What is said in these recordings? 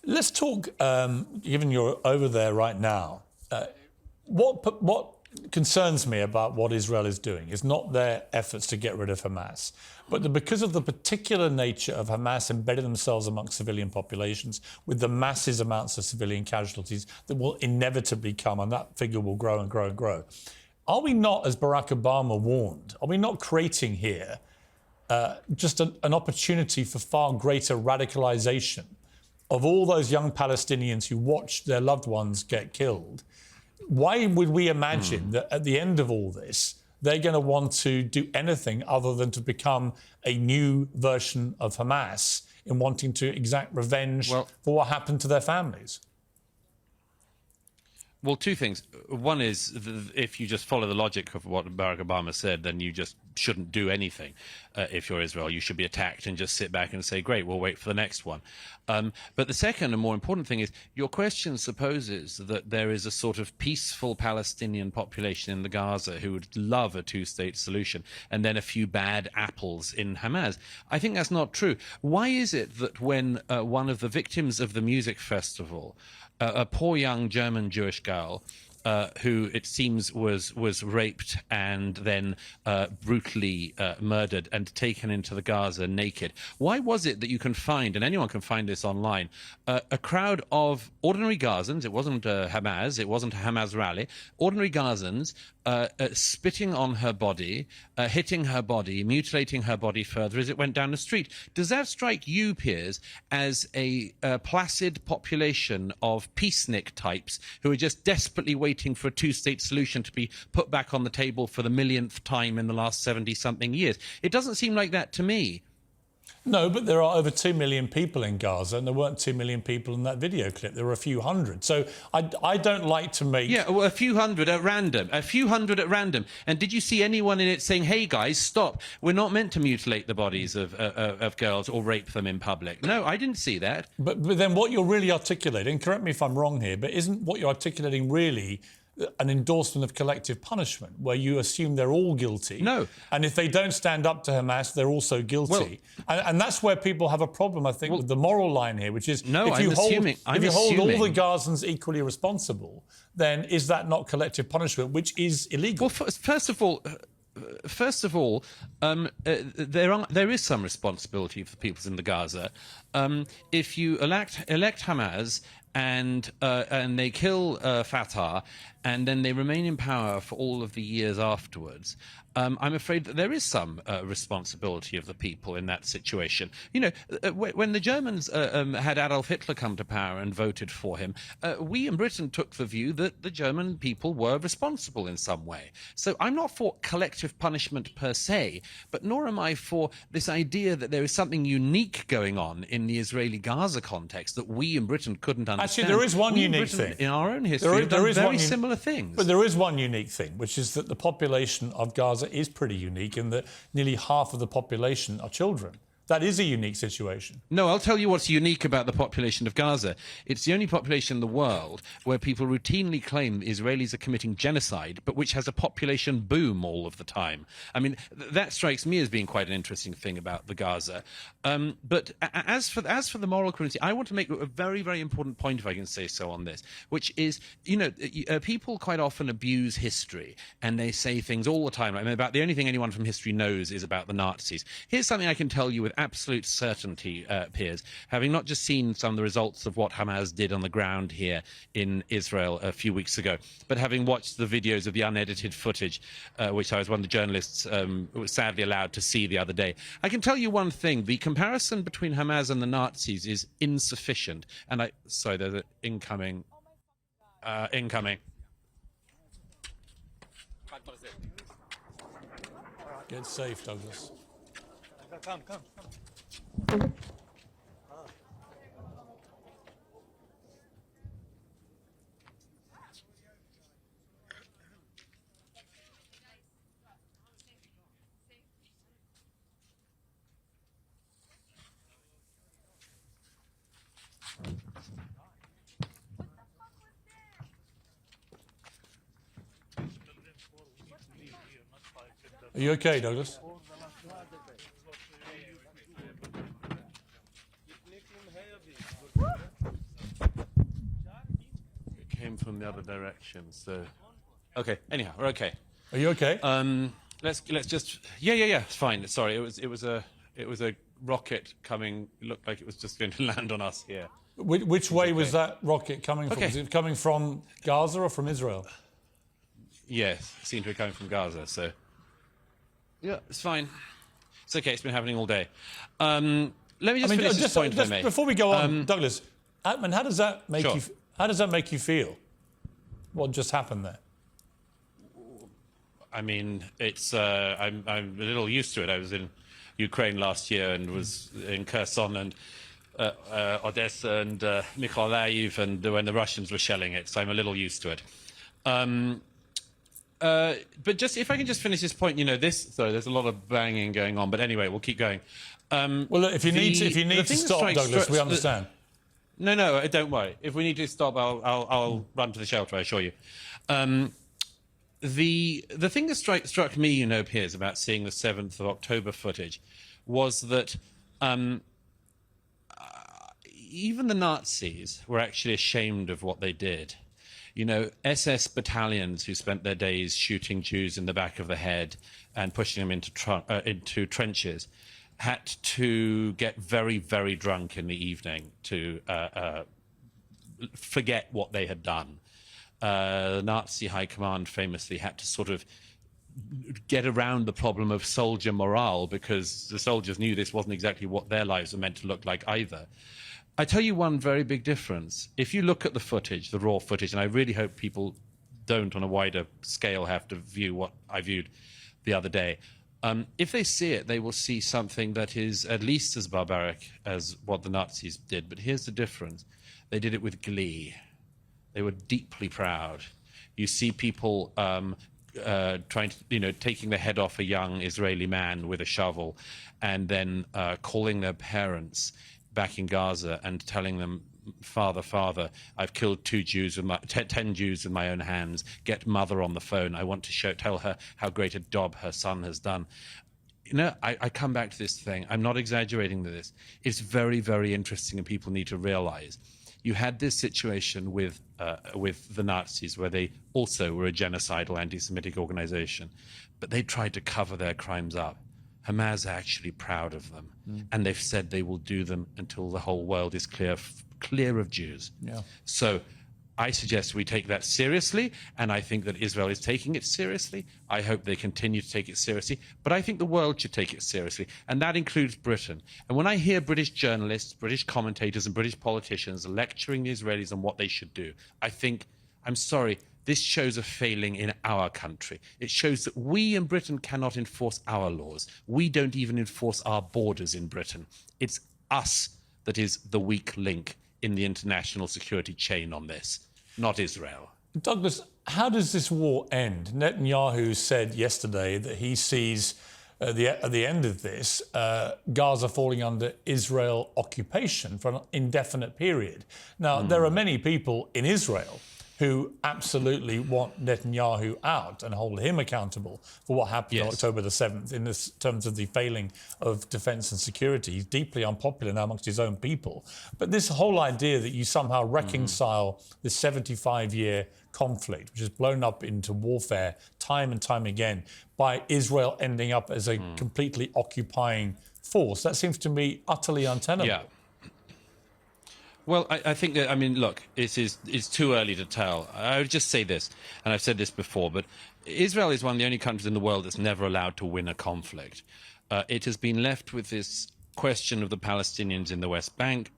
Let's talk, given you're over there right now, what concerns me about what Israel is doing is not their efforts to get rid of Hamas, but because of the particular nature of Hamas embedding themselves amongst civilian populations with the massive amounts of civilian casualties that will inevitably come, and that figure will grow and grow and grow. Are we not, as Barack Obama warned, are we not creating here just an opportunity for far greater radicalization of all those young Palestinians who watched their loved ones get killed? Why would we imagine that at the end of all this, they're going to want to do anything other than to become a new version of Hamas in wanting to exact revenge for what happened to their families? Well, two things. One is, if you just follow the logic of what Barack Obama said, then you just shouldn't do anything. If you're Israel, you should be attacked and just sit back and say, great, we'll wait for the next one. But the second and more important thing is, your question supposes that there is a sort of peaceful Palestinian population in the Gaza who would love a two-state solution, and then a few bad apples in Hamas. I think that's not true. Why is it that when one of the victims of the music festival, a poor young German Jewish girl, who it seems was raped and then brutally murdered and taken into the Gaza naked. Why was it that you can find, and anyone can find this online, a crowd of ordinary Gazans? It wasn't Hamas, it wasn't a Hamas rally. Ordinary Gazans spitting on her body, hitting her body, mutilating her body further as it went down the street. Does that strike you, Piers, as a placid population of peacenik types who are just desperately waiting for a two-state solution to be put back on the table for the millionth time in the last 70-something years? It doesn't seem like that to me. No, but there are over 2 million people in Gaza, and there weren't 2 million people in that video clip. There were a few hundred. So I don't like to make... Yeah, well, a few hundred at random. A few hundred at random. And did you see anyone in it saying, hey, guys, stop. We're not meant to mutilate the bodies of girls or rape them in public? No, I didn't see that. But then what you're really articulating, correct me if I'm wrong here, but isn't what you're articulating really an endorsement of collective punishment, where you assume they're all guilty? No. And if they don't stand up to Hamas, they're also guilty. And that's where people have a problem, I think, with the moral line here, which is if you hold all the Gazans equally responsible, then is that not collective punishment, which is illegal? Well, first of all, there is some responsibility for the peoples in the Gaza. If you elect Hamas and they kill Fatah, and then they remain in power for all of the years afterwards, I'm afraid that there is some responsibility of the people in that situation. You know, when the Germans had Adolf Hitler come to power and voted for him, we in Britain took the view that the German people were responsible in some way. So I'm not for collective punishment per se, but nor am I for this idea that there is something unique going on in the Israeli-Gaza context that we in Britain couldn't understand. Actually, there is one unique thing. In our own history, there is very similar things. But there is one unique thing, which is that the population of Gaza is pretty unique in that nearly half of the population are children. That is a unique situation. No, I'll tell you what's unique about the population of Gaza. It's the only population in the world where people routinely claim Israelis are committing genocide, but which has a population boom all of the time. I mean, that strikes me as being quite an interesting thing about the Gaza. But as for the moral criticality, I want to make a very, very important point, if I can say so, on this, which is, you know, people quite often abuse history, and they say things all the time. I mean, about the only thing anyone from history knows is about the Nazis. Here's something I can tell you with absolute certainty, Piers, having not just seen some of the results of what Hamas did on the ground here in Israel a few weeks ago, but having watched the videos of the unedited footage, which I was one of the journalists was sadly allowed to see the other day. I can tell you one thing: the comparison between Hamas and the Nazis is insufficient. And sorry, there's an incoming. Incoming. Get safe, Douglas. Come. Are you okay, Douglas? came from the other direction. So, okay. Anyhow, we're okay. Are you okay? Let's just. Yeah. It's fine. Sorry, it was a rocket coming. It looked like it was just going to land on us here. Which way was that rocket coming from? Okay. Was it coming from Gaza or from Israel? Yes, it seemed to be coming from Gaza. So, yeah, it's fine. It's okay. It's been happening all day. Let me just finish this point, if I may. Before we go on, Douglas, Atman, how does that make Sure. you? How does that make you feel? What just happened there? I mean, it's I'm a little used to it. I was in Ukraine last year and was in Kherson and Odessa and Mykolaiv, and when the Russians were shelling it, so I'm a little used to it. But just if I can just finish this point, sorry, there's a lot of banging going on, but anyway, we'll keep going. Well, look, if you need to stop, Douglas, we understand. No, don't worry. If we need to stop, I'll run to the shelter, I assure you. The thing that struck me, Piers, about seeing the 7th of October footage was that even the Nazis were actually ashamed of what they did. SS battalions who spent their days shooting Jews in the back of the head and pushing them into trenches had to get very, very drunk in the evening to forget what they had done. The Nazi high command famously had to sort of get around the problem of soldier morale because the soldiers knew this wasn't exactly what their lives were meant to look like either. I tell you one very big difference. If you look at the footage, the raw footage, and I really hope people don't on a wider scale have to view what I viewed the other day, if they see it, they will see something that is at least as barbaric as what the Nazis did. But here's the difference. They did it with glee. They were deeply proud. You see people trying to, taking the head off a young Israeli man with a shovel and then calling their parents back in Gaza and telling them, Father, I've killed 10 Jews with my own hands. Get mother on the phone. I want to tell her how great a job her son has done. I come back to this thing. I'm not exaggerating this. It's very, very interesting, and people need to realize you had this situation with the Nazis, where they also were a genocidal anti-Semitic organization, but they tried to cover their crimes up. Hamas are actually proud of them, and they've said they will do them until the whole world is clear of Jews. Yeah. So I suggest we take that seriously, and I think that Israel is taking it seriously. I hope they continue to take it seriously, but I think the world should take it seriously, and that includes Britain. And when I hear British journalists, British commentators, and British politicians lecturing the Israelis on what they should do, I think, I'm sorry, this shows a failing in our country. It shows that we in Britain cannot enforce our laws. We don't even enforce our borders in Britain. It's us that is the weak link in the international security chain on this, not Israel. Douglas, how does this war end? Netanyahu said yesterday that he sees at the end of this Gaza falling under Israel occupation for an indefinite period. Now, there are many people in Israel who absolutely want Netanyahu out and hold him accountable for what happened on October the 7th in terms of the failing of defence and security. He's deeply unpopular now amongst his own people. But this whole idea that you somehow reconcile this 75-year conflict, which has blown up into warfare time and time again, by Israel ending up as a completely occupying force, that seems to me utterly untenable. Yeah. Well, I think that, look, it's too early to tell. I would just say this, and I've said this before, but Israel is one of the only countries in the world that's never allowed to win a conflict. It has been left with this question of the Palestinians in the West Bank,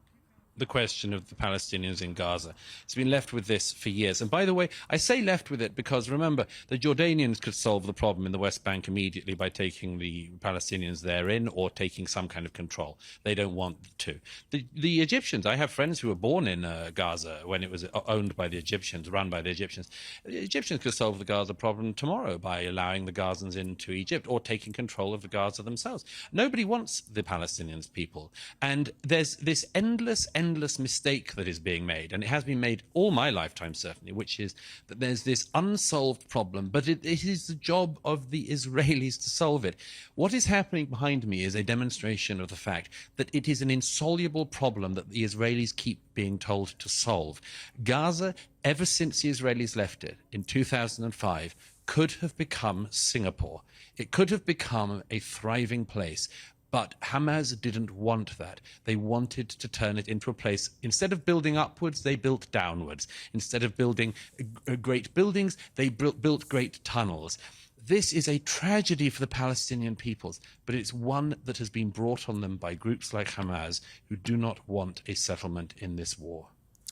the question of the Palestinians in Gaza. It's been left with this for years. And by the way, I say left with it because, remember, the Jordanians could solve the problem in the West Bank immediately by taking the Palestinians therein or taking some kind of control. They don't want to. The Egyptians, I have friends who were born in Gaza when it was owned by the Egyptians, run by the Egyptians. The Egyptians could solve the Gaza problem tomorrow by allowing the Gazans into Egypt or taking control of the Gaza themselves. Nobody wants the Palestinians people. And there's this endless endless mistake that is being made, and it has been made all my lifetime, certainly, which is that there's this unsolved problem, but it is the job of the Israelis to solve it. What is happening behind me is a demonstration of the fact that it is an insoluble problem that the Israelis keep being told to solve. Gaza, ever since the Israelis left it in 2005, could have become Singapore. It could have become a thriving place. But Hamas didn't want that. They wanted to turn it into a place, instead of building upwards, they built downwards. Instead of building great buildings, they built great tunnels. This is a tragedy for the Palestinian peoples, but it's one that has been brought on them by groups like Hamas, who do not want a settlement in this war.